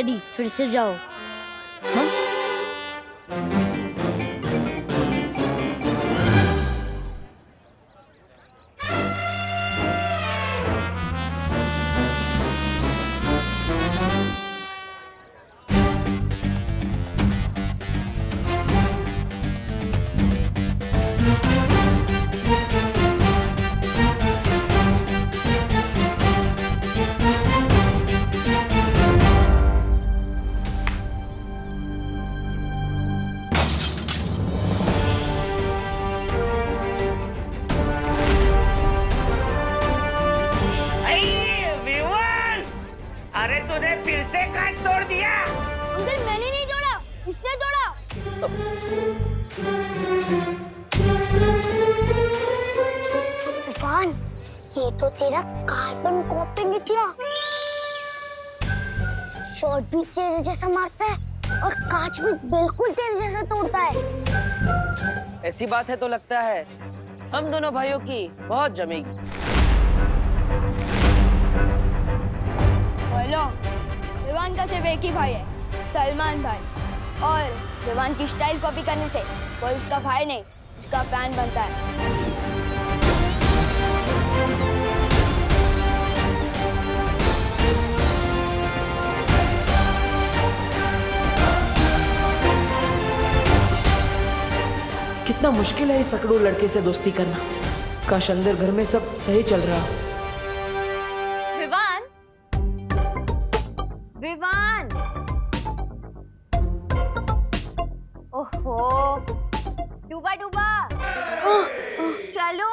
Daddy, फिर से जाओ। हाँ? अरे तूने फिर से कांच तोड़ दिया। अंकल मैंने नहीं तोड़ा, इसने तोड़ा। तूफान, ये तो तेरा कार्बन कॉपी निकला। शॉट भी तेरे जैसा मारता है और कांच भी बिल्कुल तेरे जैसा तोड़ता है। ऐसी बात है तो लगता है हम दोनों भाइयों की बहुत जमेगी। हेलो, विवान का सिर्फ एक ही भाई है, सलमान भाई। और विवान की स्टाइल कॉपी करने से कोई उसका भाई नहीं, उसका फैन बनता है। कितना मुश्किल है इस सकड़ू लड़के से दोस्ती करना। काश अंदर घर में सब सही चल रहा। विवान, विवान, ओहो, डूबा डूबा। चलो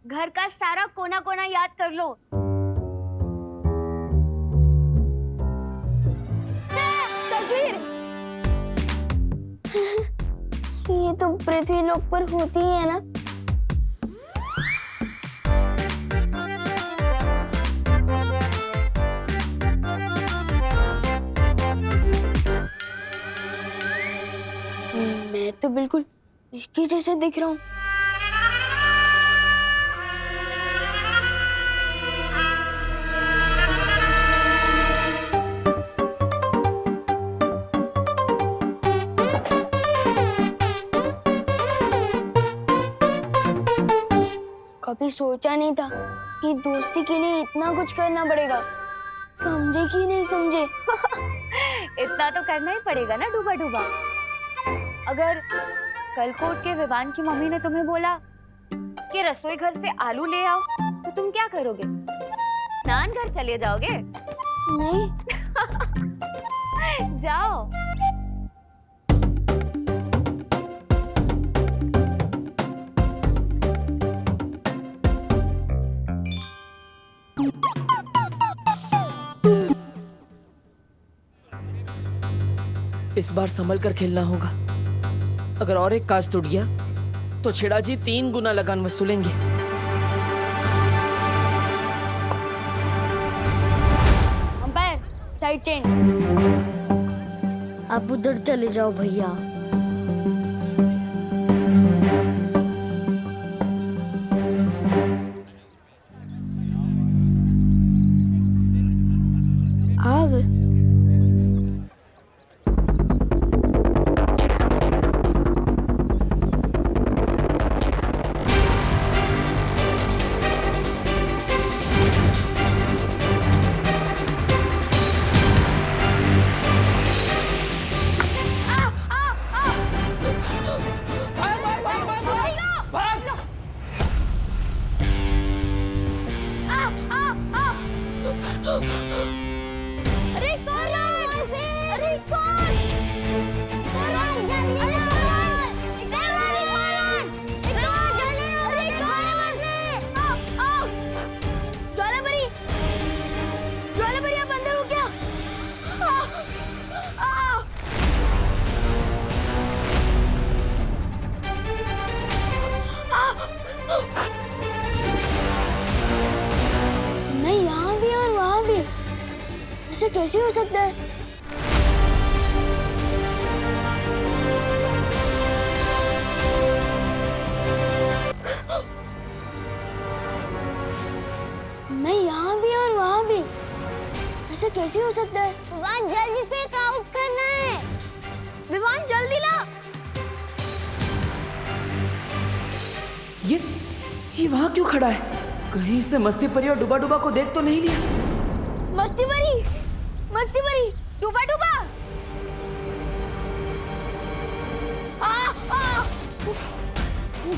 घर का सारा कोना कोना याद कर लो। तस्वीर। ये तो पृथ्वी लोक पर होती ही है ना। मैं तो बिल्कुल इसके जैसे दिख रहा हूँ। कभी सोचा नहीं था कि दोस्ती के लिए इतना कुछ करना पड़ेगा। समझे कि नहीं समझे? इतना तो करना ही पड़ेगा ना डूबा डूबा। अगर कल को उठ के विवान की मम्मी ने तुम्हें बोला कि रसोई घर से आलू ले आओ, तो तुम क्या करोगे? स्नान घर चले जाओगे? नहीं। जाओ। इस बार संभल कर खेलना होगा। अगर और एक कांच टूट गया तो छेड़ा जी 3 गुना लगान वसूलेंगे। Umpire, side change. आप उधर चले जाओ भैया। आग। अरे कौन है? अरे कौन? जल्दी ज्वालापरी, ज्वालापरी आप अंदर हो क्या? नहीं, यहाँ भी और वहाँ भी। ऐसा कैसे हो सकता है? नहीं, यहाँ भी और वहाँ भी। ऐसा कैसे हो सकता है? जल्दी से ये वहां क्यों खड़ा है? कहीं इसने मस्ती परी और डुबा डुबा को देख तो नहीं लिया? मस्ती परी डूबा डूबा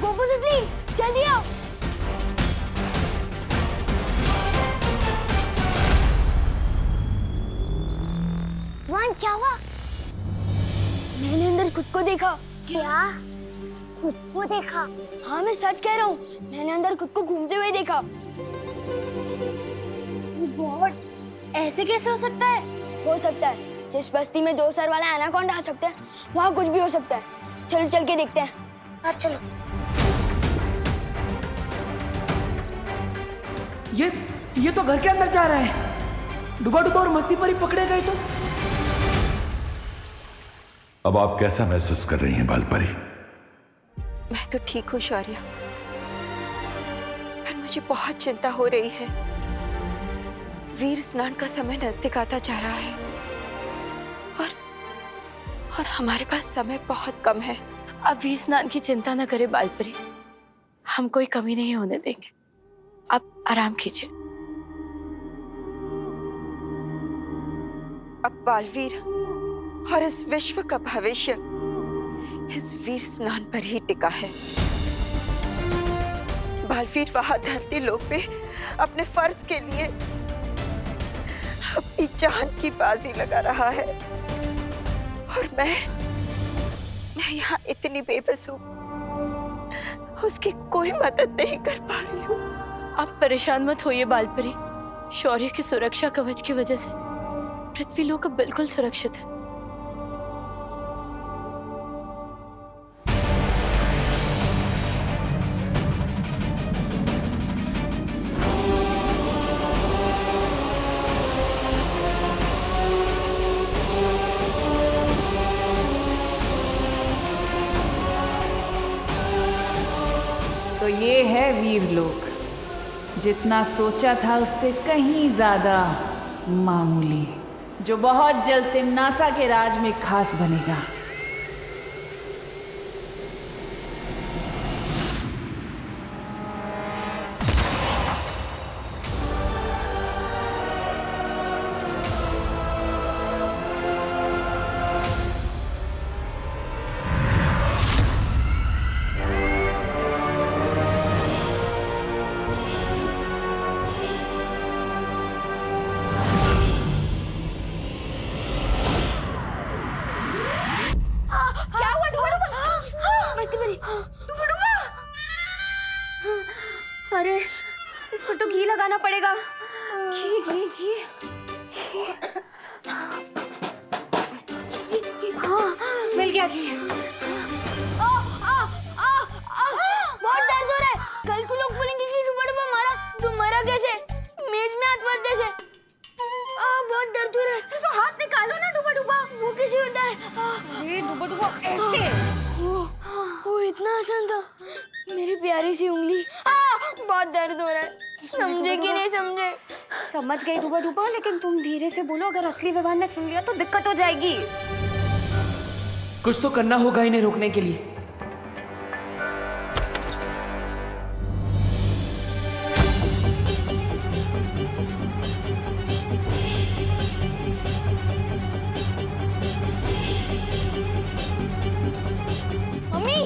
गोकू सुटली जल्दी आओ। विवान क्या हुआ? मैंने अंदर खुद को देखा। क्या? खुद को देखा? हाँ मैं सच कह रहा हूँ, मैंने अंदर खुद को घूमते हुए देखा। गॉड, ऐसे कैसे हो सकता है? हो सकता है, जिस बस्ती में 2 सर वाला एनाकोंडा आ सकता है वहाँ कुछ भी हो सकता है। चलो चल के देखते हैं। हाँ चलो। ये तो घर के अंदर जा रहा है। डुबा डुबा और मस्ती परी पकड़े गए तो? अब आप कैसा महसूस कर रही हैं बालपरी? मैं तो ठीक हूँ शौर्य, पर मुझे बहुत चिंता हो रही है। वीर स्नान का समय नजदीक आता जा रहा है और हमारे पास समय बहुत कम है। अब वीर स्नान की चिंता न करे बालपरी, हम कोई कमी नहीं होने देंगे। आप आराम कीजिए। अब बालवीर और इस विश्व का भविष्य इस वीर स्नान पर ही टिका है। बालवीर वहां धरती लोक पे अपने फर्ज के लिए अपनी जान की बाजी लगा रहा है और मैं यहाँ इतनी बेबस हूँ, उसकी कोई मदद नहीं कर पा रही हूँ। आप परेशान मत होइए बालपरी, शौर्य की सुरक्षा कवच की वजह से पृथ्वी लोक अब बिल्कुल सुरक्षित है। तो ये है वीरलोक, जितना सोचा था उससे कहीं ज्यादा मामूली, जो बहुत जल्द तिम्नासा के राज में खास बनेगा। अरे इस पर तो घी लगाना पड़ेगा। घी घी घी हाँ मिल गया घी। बहुत दर्द हो रहा है। कल को लोग बोलेंगे कि डुबा डुबा मारा। तुम मरा कैसे? मेज में हाथ मारते से। बहुत दर्द हो रहा है। तो हाथ निकालो ना डुबा डुबा। वो कैसे होता है? अरे डुबा डुबा ऐसे। वो इतना आसान था। मेरी प्यारी सी उंगली। बहुत दर्द हो रहा है। समझे कि नहीं समझे? समझ गई डुबा डुबा, लेकिन तुम धीरे से बोलो, अगर असली विवान ने सुन लिया तो दिक्कत हो जाएगी। कुछ तो करना होगा इन्हें रोकने के लिए। मम्मी,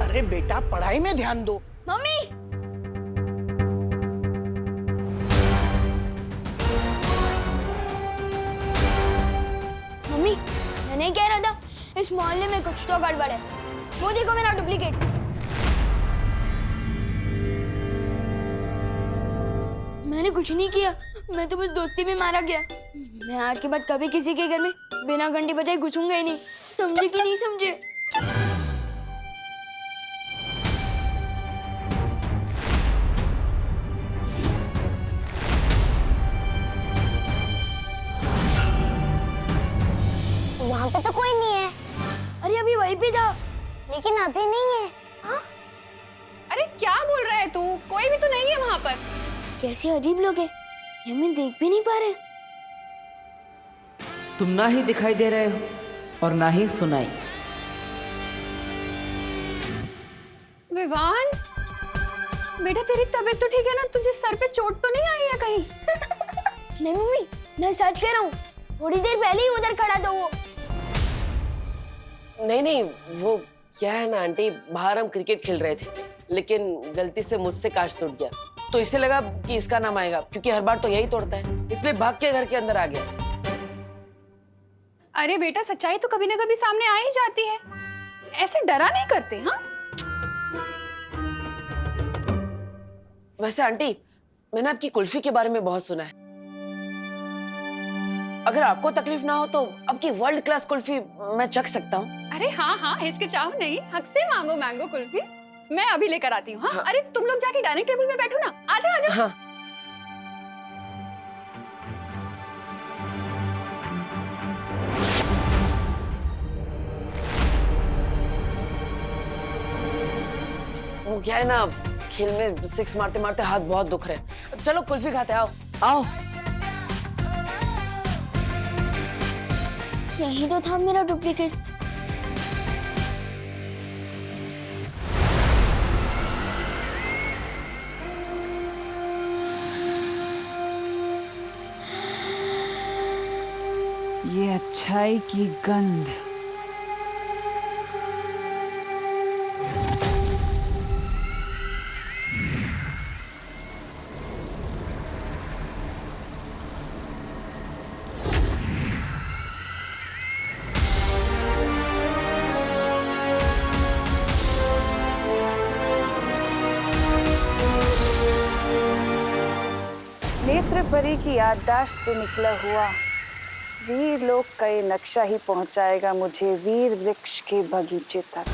अरे बेटा पढ़ाई में ध्यान दो। मम्मी, मम्मी, मैं नहीं कह रहा था इस मोहल्ले में कुछ तो गड़बड़ है। वो देखो मेरा डुप्लीकेट। मैंने कुछ नहीं किया, मैं तो बस दोस्ती में मारा गया। मैं आज के बाद कभी किसी के घर में बिना घंटी बजाए घुसूंगा ही नहीं। समझे कि नहीं समझे? वहाँ पे तो कोई नहीं है। अरे अभी वहीं पे था, लेकिन अभी नहीं है। हाँ? अरे क्या बोल रहा है तू? कोई भी तो नहीं है वहाँ पर। कैसे अजीब लोग हैं। ये मैं देख भी नहीं पा रहे। तुम ना ही दिखाई दे रहे हो और ना ही सुनाई। विवान, बेटा तेरी तबीयत तो ठीक है ना? तुझे सर पे चोट तो नहीं आई है कहीं? नहीं मम्मी, मैं सच कह रहा हूँ, थोड़ी देर पहले ही उधर खड़ा था वो। नहीं नहीं, वो क्या है ना आंटी, बाहर हम क्रिकेट खेल रहे थे, लेकिन गलती से मुझसे कांच टूट गया, तो इसे लगा कि इसका नाम आएगा, क्योंकि हर बार तो यही तोड़ता है, इसलिए भाग के घर के अंदर आ गया। अरे बेटा, सच्चाई तो कभी ना कभी सामने आ ही जाती है, ऐसे डरा नहीं करते। हाँ, वैसे आंटी, मैंने आपकी कुल्फी के बारे में बहुत सुना है। अगर आपको तकलीफ ना हो तो आपकी वर्ल्ड क्लास कुल्फी मैं चख सकता हूँ। अरे हाँ हाँ, हिचकिचाओ नहीं, हक से मांगो मैंगो कुल्फी, मैं अभी लेकर आती हूँ। हाँ? अरे तुम लोग जाके डाइनिंग टेबल पे बैठो ना, आजा आजा। हाँ। वो क्या है ना, खेल में सिक्स मारते मारते हाथ बहुत दुख रहे हैं। चलो कुल्फी खाते, आओ आओ। यही तो था मेरा डुप्लीकेट। ये अच्छाई की गंध। नेत्र परी की याददाश्त से निकला हुआ वीर लोक का ये नक्शा ही पहुंचाएगा मुझे वीर वृक्ष के बगीचे तक।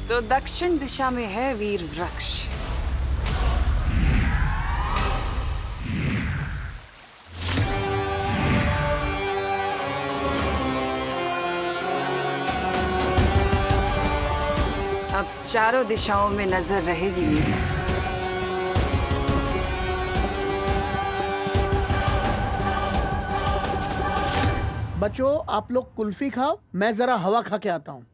तो दक्षिण दिशा में है वीर वृक्ष। अब चारों दिशाओं में नजर रहेगी मेरी। बच्चों, आप लोग कुल्फी खाओ, मैं जरा हवा खा के आता हूँ।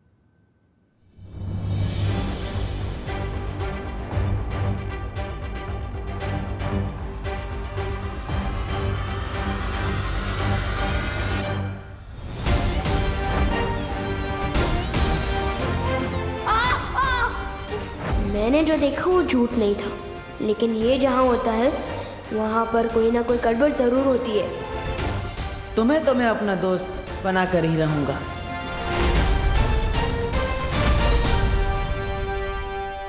मैंने जो देखा वो झूठ नहीं था, लेकिन ये जहाँ होता है वहाँ पर कोई ना कोई गड़बड़ जरूर होती है। तुम्हें तो मैं अपना दोस्त बना कर ही रहूंगा।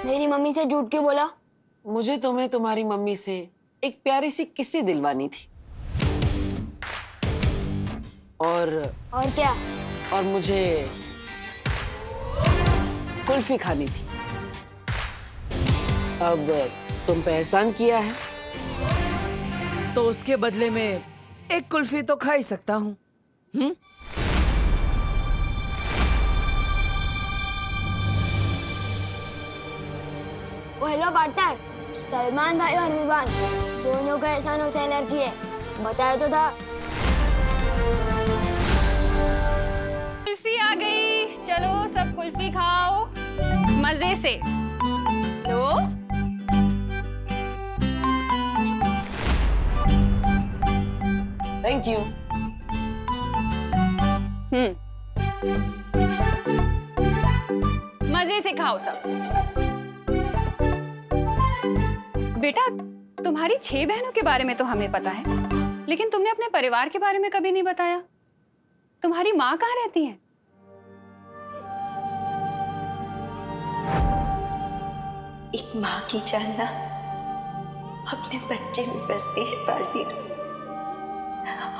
मेरी मम्मी से झूठ क्यों बोला? मुझे तुम्हें तुम्हारी मम्मी से एक प्यारी सी किस्सी दिलवानी थी। और क्या? और मुझे कुल्फी खानी थी। अब तुम पे एहसान किया है, तो उसके बदले में एक कुल्फी तो खा ही सकता हूँ। हेलो पार्टनर, सलमान भाई और विवान दोनों का एहसानों से एलर्जी है, बताया तो था। कुल्फी आ गई, चलो सब कुल्फी खाओ मजे से। लो, थैंक यू। मजे से खाओ सब। बेटा, तुम्हारी 6 बहनों के बारे में तो हमें पता है, लेकिन तुमने अपने परिवार के बारे में कभी नहीं बताया। तुम्हारी माँ कहाँ रहती है? एक माँ की जानना अपने बच्चे में बसती है बालवीर।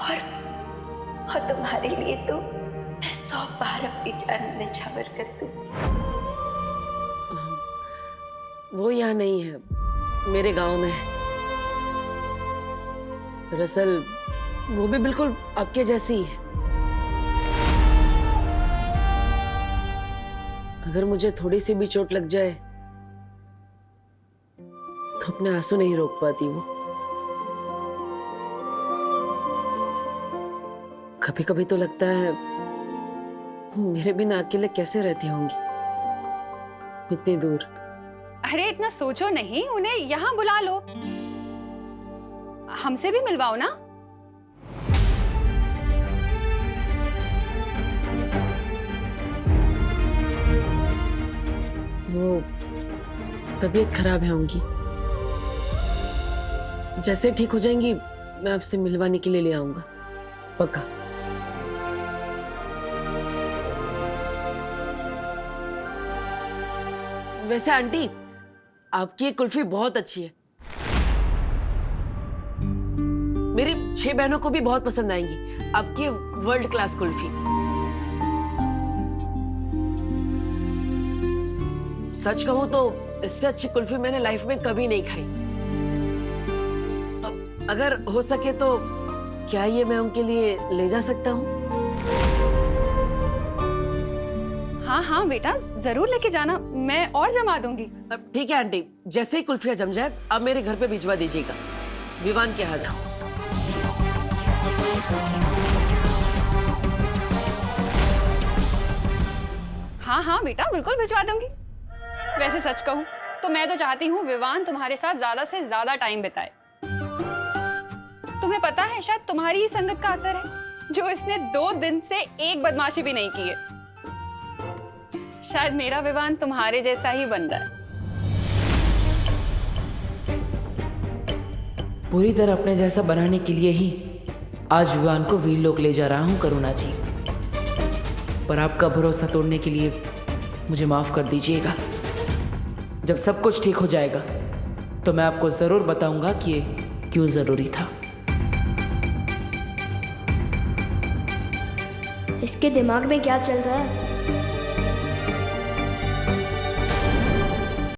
और तुम्हारे लिए तो मैं 100 बार अपनी जान न्यौछावर कर दूं। वो यहाँ नहीं है, मेरे गांव में है। दरअसल वो भी बिल्कुल आपके जैसी ही है। अगर मुझे थोड़ी सी भी चोट लग जाए तो अपने आंसू नहीं रोक पाती वो। कभी कभी तो लगता है वो मेरे बिना अकेले कैसे रहती होंगी इतनी दूर। अरे इतना सोचो नहीं, उन्हें यहाँ बुला लो, हमसे भी मिलवाओ ना। वो तबीयत खराब है उनकी, जैसे ठीक हो जाएंगी मैं आपसे मिलवाने के लिए ले आऊंगा, पक्का। वैसे आंटी आपकी ये कुल्फी बहुत अच्छी है, मेरी 6 बहनों को भी बहुत पसंद आएंगी आपकी वर्ल्ड क्लास कुल्फी। सच कहूं तो इससे अच्छी कुल्फी मैंने लाइफ में कभी नहीं खाई। अगर हो सके तो क्या ये मैं उनके लिए ले जा सकता हूँ? हाँ हाँ बेटा, जरूर लेके जाना, मैं और जमा दूंगी। ठीक है आंटी, जैसे ही कुल्फियाँ जम जाए अब मेरे घर पे भिजवा दीजिएगा विवान के हाथ। हाँ हाँ बेटा, बिल्कुल भिजवा दूंगी। वैसे सच कहूं तो मैं तो चाहती हूँ विवान तुम्हारे साथ ज्यादा से ज्यादा टाइम बिताए। तुम्हें पता है शायद तुम्हारी ही संगत का असर है जो इसने 2 दिन से एक बदमाशी भी नहीं की है। शायद मेरा विवान तुम्हारे जैसा ही बन रहा है। पूरी तरह अपने जैसा बनाने के लिए ही आज विवान को वीरलोक ले जा रहा हूं करुणा जी, पर आपका भरोसा तोड़ने के लिए मुझे माफ कर दीजिएगा। जब सब कुछ ठीक हो जाएगा तो मैं आपको जरूर बताऊंगा कि ये क्यों जरूरी था। इसके दिमाग में क्या चल रहा है?